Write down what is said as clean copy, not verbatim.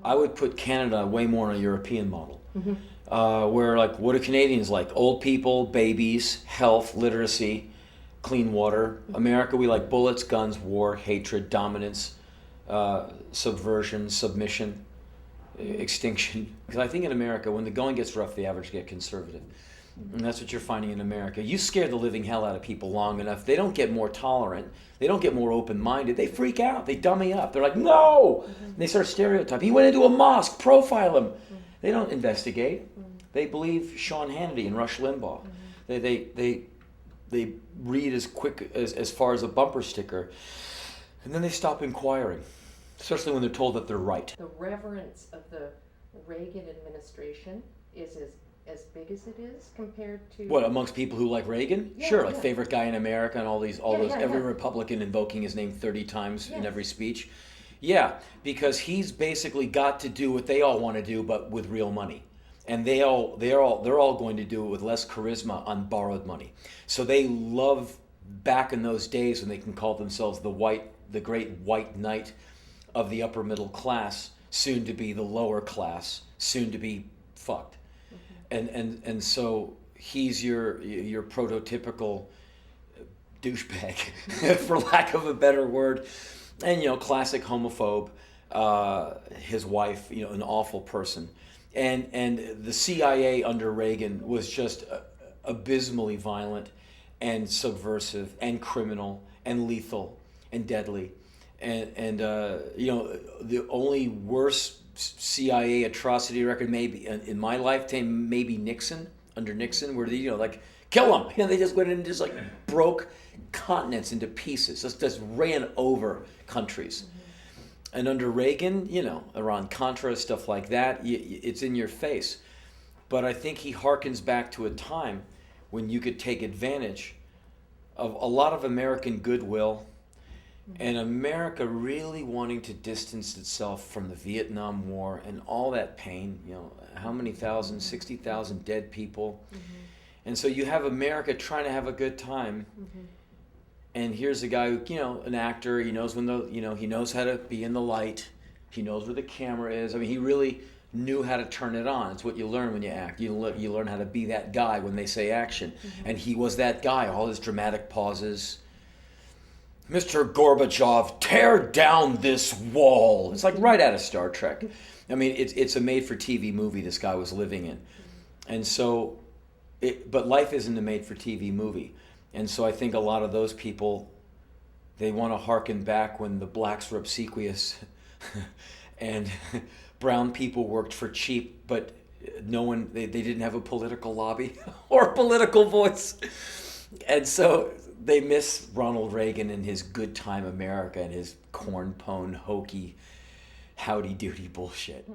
I would put Canada way more on a European model. Where, like, what are Canadians like? Old people, babies, health, literacy, clean water. America, we like bullets, guns, war, hatred, dominance, subversion, submission, extinction. Because I think in America, when the going gets rough, the average get conservative. And that's what you're finding in America. You scare the living hell out of people long enough, they don't get more tolerant, they don't get more open-minded, they freak out, they dummy up. They're like, no! And they start stereotyping. He went into a mosque, profile him. They don't investigate. They believe Sean Hannity and Rush Limbaugh. They read as quick as far as a bumper sticker, and then they stop inquiring, especially when they're told that they're right. The reverence of the Reagan administration is as big as it is compared to... What, amongst people who like Reagan? Yeah, sure, like yeah. favorite guy in America and all those, every yeah. Republican invoking his name 30 times in Yes. every speech. Yeah, because he's basically got to do what they all want to do, but with real money. And they're all going to do it with less charisma on borrowed money. So they love back in those days when they can call themselves the great white knight of the upper middle class, soon to be the lower class, soon to be fucked. And so he's your prototypical douchebag, for lack of a better word, and classic homophobe. His wife, an awful person, and the CIA under Reagan was just abysmally violent, and subversive, and criminal, and lethal, and deadly, and the only worst CIA atrocity record maybe in my lifetime, maybe under Nixon, where they like kill him. They just went in and just like broke continents into pieces, just ran over countries. And under Reagan, Iran-Contra, stuff like that, it's in your face. But I think he harkens back to a time when you could take advantage of a lot of American goodwill, and America really wanting to distance itself from the Vietnam War and all that pain, how many thousand, 60,000 dead people. And so you have America trying to have a good time. And here's a guy who, an actor, he knows he knows how to be in the light. He knows where the camera is. I mean, he really knew how to turn it on. It's what you learn when you act. You learn how to be that guy when they say action. And he was that guy, all his dramatic pauses. Mr. Gorbachev, tear down this wall. It's like right out of Star Trek. I mean, it's a made-for-TV movie this guy was living in. And so, but life isn't a made-for-TV movie. And so I think a lot of those people, they want to harken back when the blacks were obsequious and brown people worked for cheap, but they didn't have a political lobby or a political voice. And so they miss Ronald Reagan and his good time America and his corn pone, hokey, howdy-doody bullshit.